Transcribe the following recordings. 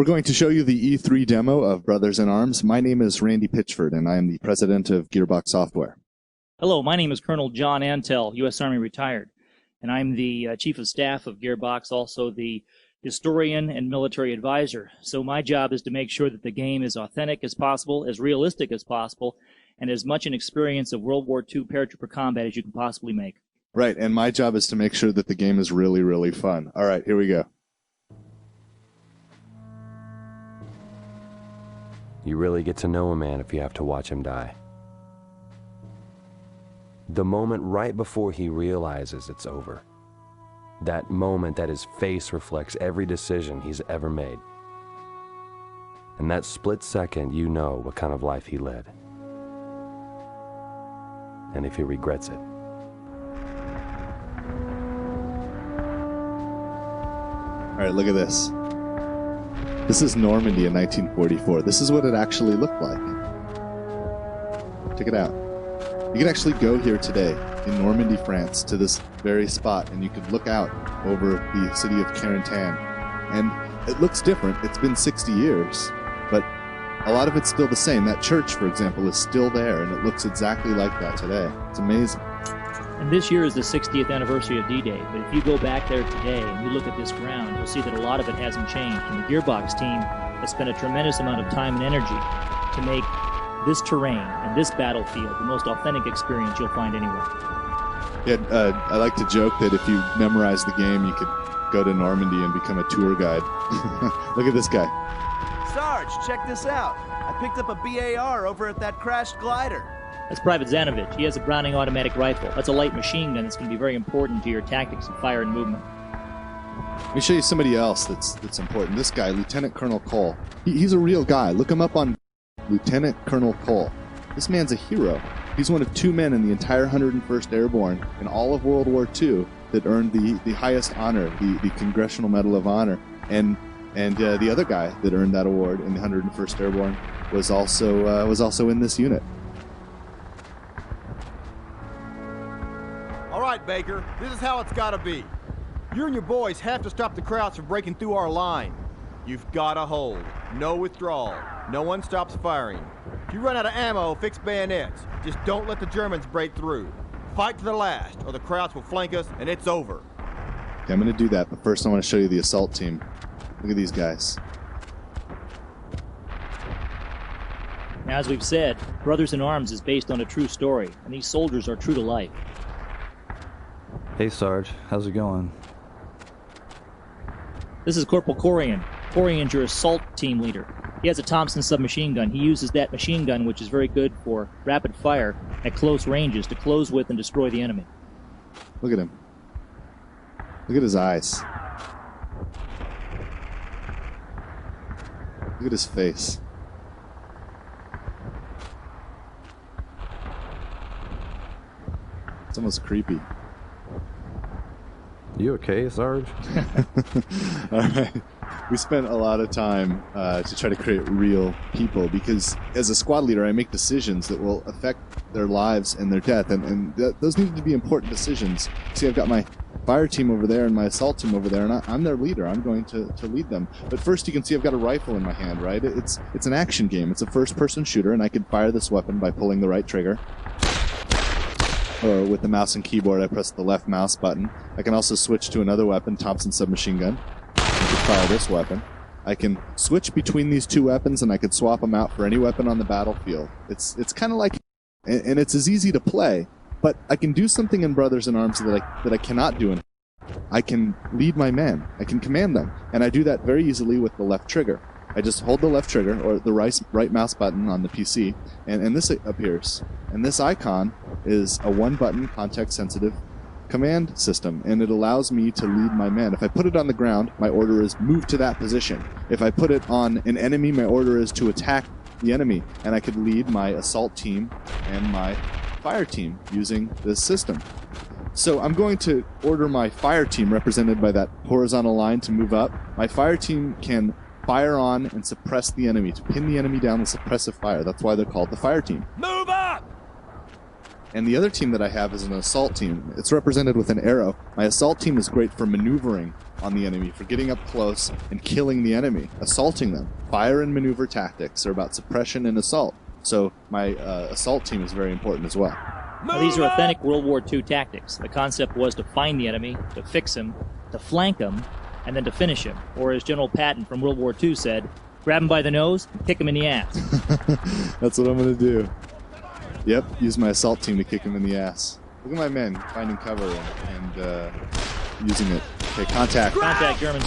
We're going to show you the E3 demo of Brothers in Arms. My name is Randy Pitchford, and I am the president of Gearbox Software. Hello, my name is Colonel John Antel, U.S. Army retired, and I'm the Chief of Staff of Gearbox, also the historian and military advisor. So my job is to make sure that the game is authentic as possible, as realistic as possible, and as much an experience of World War II paratrooper combat as you can possibly make. Right, and my job is to make sure that the game is really, really fun. All right, here we go. You really get to know a man if you have to watch him die. The moment right before he realizes it's over. That moment that his face reflects every decision he's ever made. And that split second, you know what kind of life he led. And if he regrets it. All right, look at this. This is Normandy in 1944. This is what it actually looked like. Check it out. You can actually go here today in Normandy, France, to this very spot, and you could look out over the city of Carentan. And it looks different. It's been 60 years, but a lot of it's still the same. That church, for example, is still there, and it looks exactly like that today. It's amazing. And this year is the 60th anniversary of D-Day, but if you go back there today and you look at this ground, you'll see that a lot of it hasn't changed. And the Gearbox team has spent a tremendous amount of time and energy to make this terrain and this battlefield the most authentic experience you'll find anywhere. Yeah, I like to joke that if you memorize the game, you could go to Normandy and become a tour guide. Look at this guy. Sarge, check this out. I picked up a BAR over at that crashed glider. That's Private Zanovich. He has a Browning automatic rifle. That's a light machine gun that's going to be very important to your tactics of fire and movement. Let me show you somebody else that's important. This guy, Lieutenant Colonel Cole. He's a real guy. Look him up on Lieutenant Colonel Cole. This man's a hero. He's one of 2 men in the entire 101st Airborne in all of World War II that earned the highest honor, the Congressional Medal of Honor. And the other guy that earned that award in the 101st Airborne was also in this unit. All right, Baker, this is how it's gotta be. You and your boys have to stop the Krauts from breaking through our line. You've gotta hold. No withdrawal. No one stops firing. If you run out of ammo, fix bayonets. Just don't let the Germans break through. Fight to the last, or the Krauts will flank us, and it's over. Okay, I'm going to do that, but first I want to show you the assault team. Look at these guys. Now, as we've said, Brothers in Arms is based on a true story, and these soldiers are true to life. Hey Sarge, how's it going? This is Corporal Corian. Corian's your assault team leader. He has a Thompson submachine gun. He uses that machine gun, which is very good for rapid fire at close ranges, to close with and destroy the enemy. Look at him. Look at his eyes. Look at his face. It's almost creepy. You okay, Sarge? All right. We spent a lot of time to try to create real people, because as a squad leader, I make decisions that will affect their lives and their death, and those need to be important decisions. See, I've got my fire team over there and my assault team over there, and I'm their leader. I'm going to lead them. But first, you can see I've got a rifle in my hand, right? It's an action game. It's a first-person shooter, and I can fire this weapon by pulling the right trigger. Or with the mouse and keyboard, I press the left mouse button. I can also switch to another weapon, Thompson submachine gun. I can fire this weapon. I can switch between these 2 weapons, and I can swap them out for any weapon on the battlefield. It's kind of like, and it's as easy to play, but I can do something in Brothers in Arms that I cannot do in. I can lead my men. I can command them, and I do that very easily with the left trigger. I just hold the left trigger, or the right mouse button on the PC, and this appears. And this icon is a 1-button context-sensitive command system, and it allows me to lead my men. If I put it on the ground, my order is move to that position. If I put it on an enemy, my order is to attack the enemy, and I could lead my assault team and my fire team using this system. So I'm going to order my fire team, represented by that horizontal line, to move up. My fire team can fire on and suppress the enemy, to pin the enemy down with suppressive fire. That's why they're called the fire team. Move up! And the other team that I have is an assault team. It's represented with an arrow. My assault team is great for maneuvering on the enemy for getting up close and killing the enemy, assaulting them. Fire and maneuver tactics are about suppression and assault. So my assault team is very important as well. Now, these are authentic World War II tactics. The concept was to find the enemy, to fix him, to flank him, and then to finish him. Or as General Patton from World War II said, grab him by the nose, kick him in the ass. That's what I'm going to do. Yep, use my assault team to kick him in the ass. Look at my men finding cover and using it. Okay, contact. Contact, Germans.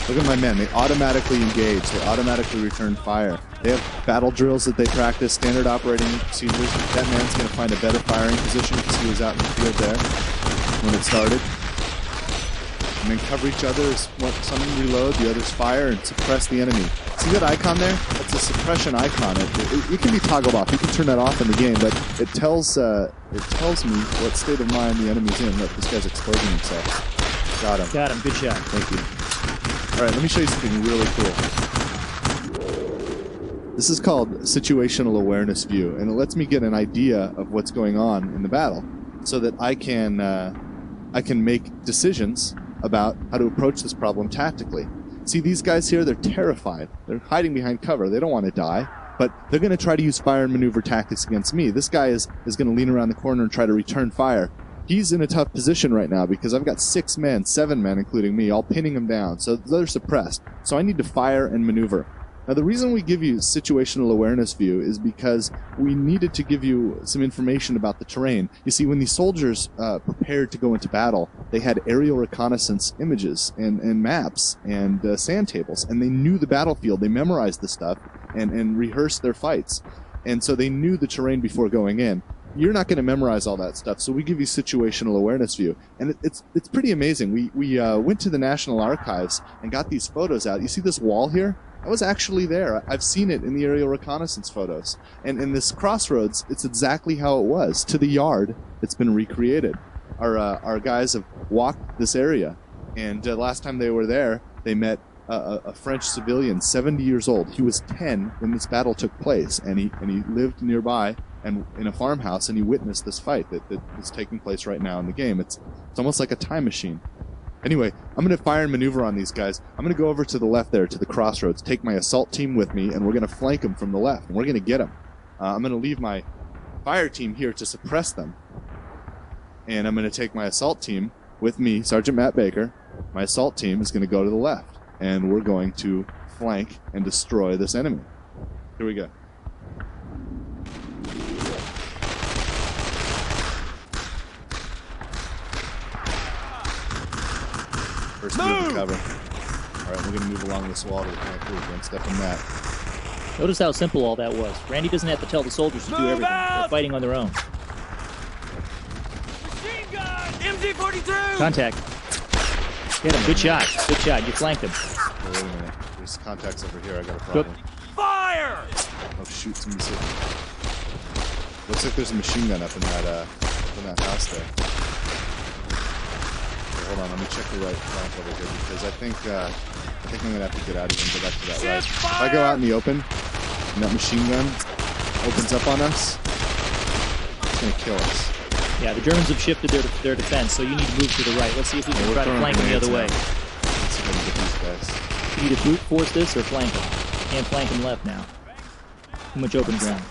Look at my men. They automatically engage. They automatically return fire. They have battle drills that they practice, standard operating procedures. That man's going to find a better firing position because he was out in the field there when it started. And then cover each other as some reload, the others fire, and suppress the enemy. See that icon there? That's a suppression icon. It can be toggled off. You can turn that off in the game, but it tells me what state of mind the enemy's in. Look, this guy's exposing himself. Got him. Got him. Good shot. Thank you. All right, let me show you something really cool. This is called Situational Awareness View, and it lets me get an idea of what's going on in the battle so that I can make decisions about how to approach this problem tactically. See, these guys here, they're terrified. They're hiding behind cover. They don't want to die, but they're going to try to use fire and maneuver tactics against me. This guy is going to lean around the corner and try to return fire. He's in a tough position right now because I've got 7 men, including me, all pinning him down. So they're suppressed. So I need to fire and maneuver. Now, the reason we give you Situational Awareness View is because we needed to give you some information about the terrain. You see, when these soldiers prepared to go into battle, they had aerial reconnaissance images and maps and sand tables, and they knew the battlefield. They memorized the stuff and rehearsed their fights. And so they knew the terrain before going in. You're not going to memorize all that stuff, so we give you Situational Awareness View. And it's pretty amazing. We went to the National Archives and got these photos out. You see this wall here? I was actually there. I've seen it in the aerial reconnaissance photos. And in this crossroads, it's exactly how it was. To the yard, it's been recreated. Our guys have walked this area. And last time they were there, they met a French civilian, 70 years old. He was 10 when this battle took place. And he lived nearby and in a farmhouse, and he witnessed this fight that is taking place right now in the game. It's almost like a time machine. Anyway, I'm going to fire and maneuver on these guys. I'm going to go over to the left there, to the crossroads, take my assault team with me, and we're going to flank them from the left, and we're going to get them. I'm going to leave my fire team here to suppress them, and I'm going to take my assault team with me, Sergeant Matt Baker. My assault team is going to go to the left, and we're going to flank and destroy this enemy. Here we go. First move to cover. All right, we're going to move along this wall to the flank. One step from that. Notice how simple all that was. Randy doesn't have to tell the soldiers to do everything. They're fighting on their own. Machine gun! MG-42! Contact. Get him. Good shot. Good shot. You flanked him. Oh, wait a minute. There's contacts over here. I got a problem. Fire! Oh, shoot. Somebody's hit. Looks like there's a machine gun up in that house there. Hold on, let me check the right flank over here because I think I'm gonna have to get out of here and go back to that right. If I go out in the open and that machine gun opens up on us, it's gonna kill us. Yeah, the Germans have shifted their defense, so you need to move to the right. Let's see if we can try to flank them the other way. Let's see if I can get these guys. You either brute force this or flank them. Can't flank them left now. Too much open ground.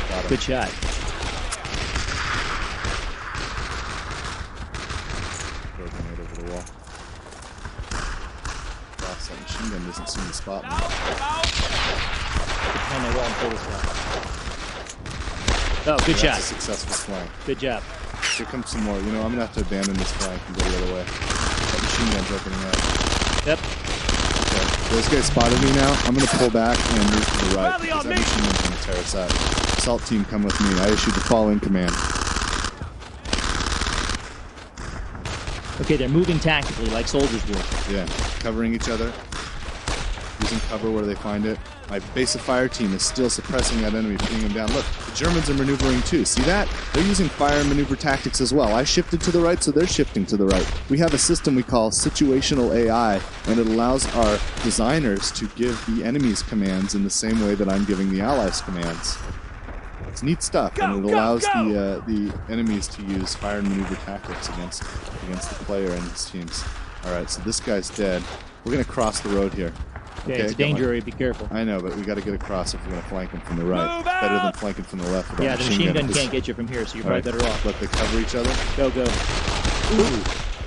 Got him. Good shot. That machine gun doesn't seem to spot me. Behind that wall and pull this one. Oh, good shot. That's a successful flank. Good job. Here comes some more. You know, I'm going to have to abandon this flank and go the other way. That machine gun's opening up. Yep. Okay. Those guys spotted me now. I'm going to pull back and move to the right. Because that machine gun's going to tear us out. Assault team, come with me. I issued the fall in command. Okay, they're moving tactically like soldiers would. Yeah, covering each other, using cover where they find it. My base of fire team is still suppressing that enemy, pinning him down. Look, the Germans are maneuvering too. See that? They're using fire and maneuver tactics as well. I shifted to the right, so they're shifting to the right. We have a system we call situational AI, and it allows our designers to give the enemy's commands in the same way that I'm giving the allies' commands. It's neat stuff, and it allows the enemies to use fire and maneuver tactics against the player and his teams. All right, so this guy's dead. We're going to cross the road here. Okay, it's a danger area. Be careful. I know, but we got to get across if we're going to flank him from the right. Better than flanking from the left. Yeah, the machine gun can't get you from here, so you're probably better off. Let they cover each other. Go. Ooh.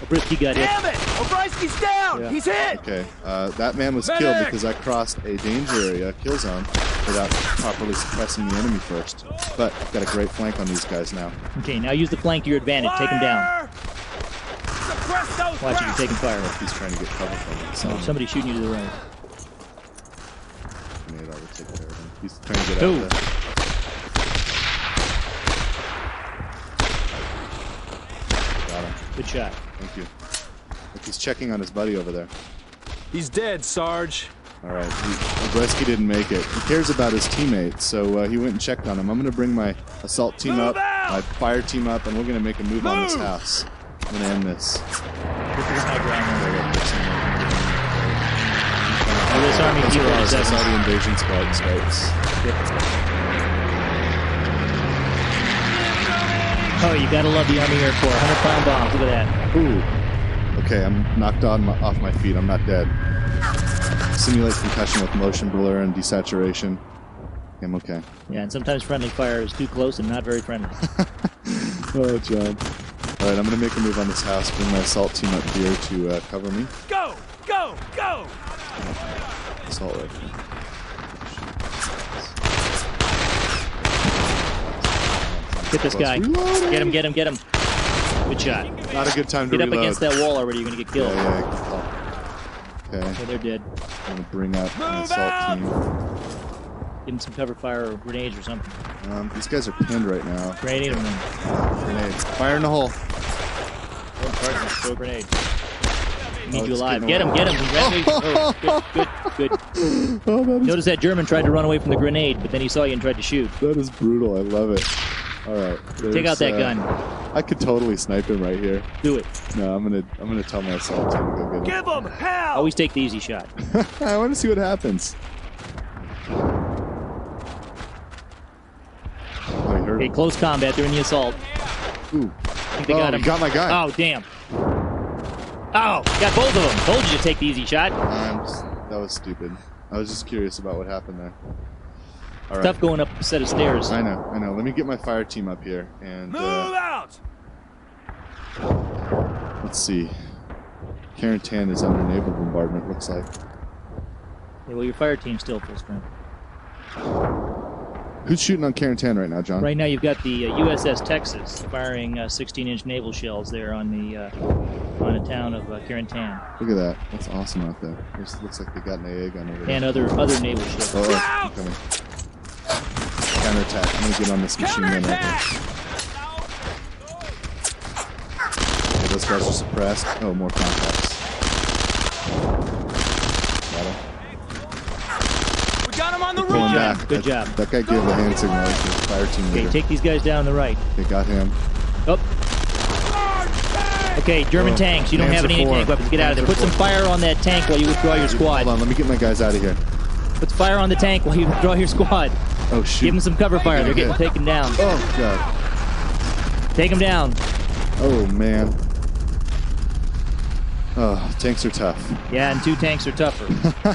Brisky got hit. Damn it! O'Brien's down! Yeah. He's hit! Okay, that man was killed because I crossed a danger area, kill zone, without properly suppressing the enemy first. But I've got a great flank on these guys now. Okay, now use the flank to your advantage. Take him down. Suppress those Watch it, you're taking fire. He's trying to get cover from me. So Somebody's shooting you to the right. grenade, I would take care of him. He's trying to get out of there. Got him. Good shot. Thank you. Look, he's checking on his buddy over there. He's dead, Sarge. All right, Obreski didn't make it. He cares about his teammates, so he went and checked on him. I'm going to bring my assault team up, my fire team up, and we're going to make a move on this house. I'm going to end this. This is high ground. This army I saw the invasion scouts. Oh, you gotta love the Army Air Corps. 100-pound bombs. Look at that. Ooh. Okay, I'm knocked off my feet. I'm not dead. Simulate concussion with motion blur and desaturation. I'm okay. Yeah, and sometimes friendly fire is too close and not very friendly. Oh, John. All right, I'm going to make a move on this house. Bring my assault team up here to cover me. Go! Assault rifle. Get this guy. Reloading. Get him. Good shot. Not a good time to Get reload. up against that wall already. You're going to get killed. Yeah. Okay. Okay, they're dead. I'm going to bring up an assault team. Give him some cover fire or grenades or something. These guys are pinned right now. Grenade him then. Grenades. Fire in the hole. Throw a grenade. He needs Oh, you it's alive. getting Get him. He ran away. Oh, good. Oh, that is, Notice that German tried to run away from the grenade, but then he saw you and tried to shoot. that is brutal. I love it. All right. Take out that gun. I could totally snipe him right here. Do it. No, I'm gonna tell my assault team to go get him. Give him hell! Always take the easy shot. I want to see what happens. Oh, he heard Okay, him. close combat. They're in the assault. Ooh. I think they got him. He got my guy. Oh, damn. Oh, got both of them. Told you to take the easy shot. That was stupid. I was just curious about what happened there. All right. Tough going up a set of stairs. I know. Let me get my fire team up here and Move out! let's see. Carentan is under naval bombardment. Looks like. Okay, well, your fire team's still full strength. Who's shooting on Carentan right now, John? Right now, you've got the USS Texas firing 16-inch naval shells there on the town of Carentan, Look at that. That's awesome out there. This looks like they got an AA gun over there. and other naval ships. Oh, I'm coming. Counterattack. I'm gonna get on this machine gun right here. Okay, those guys are suppressed. Oh, more contacts. Got him. We got him on the Pulling run! back. Good job. That guy gave the hand signal to the fire team Okay, leader. take these guys down on the right. They got him. Oh. Okay, German tanks. You don't Hands have any are tank forward. weapons. Get out of there. Hands Put are some fire on that tank while you withdraw your squad. Hold on, let me get my guys out of here. Put fire on the tank while you withdraw your squad. Oh, shoot. Give them some cover fire. They're getting Okay. taken down. Oh, God. Take them down. Oh, man. Oh, tanks are tough. Yeah, and 2 tanks are tougher.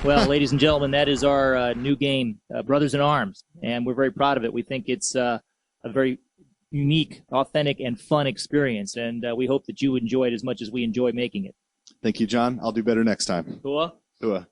Well, ladies and gentlemen, that is our new game, Brothers in Arms, and we're very proud of it. We think it's a very unique, authentic, and fun experience, and we hope that you enjoy it as much as we enjoy making it. Thank you, John. I'll do better next time. Cool. Ua.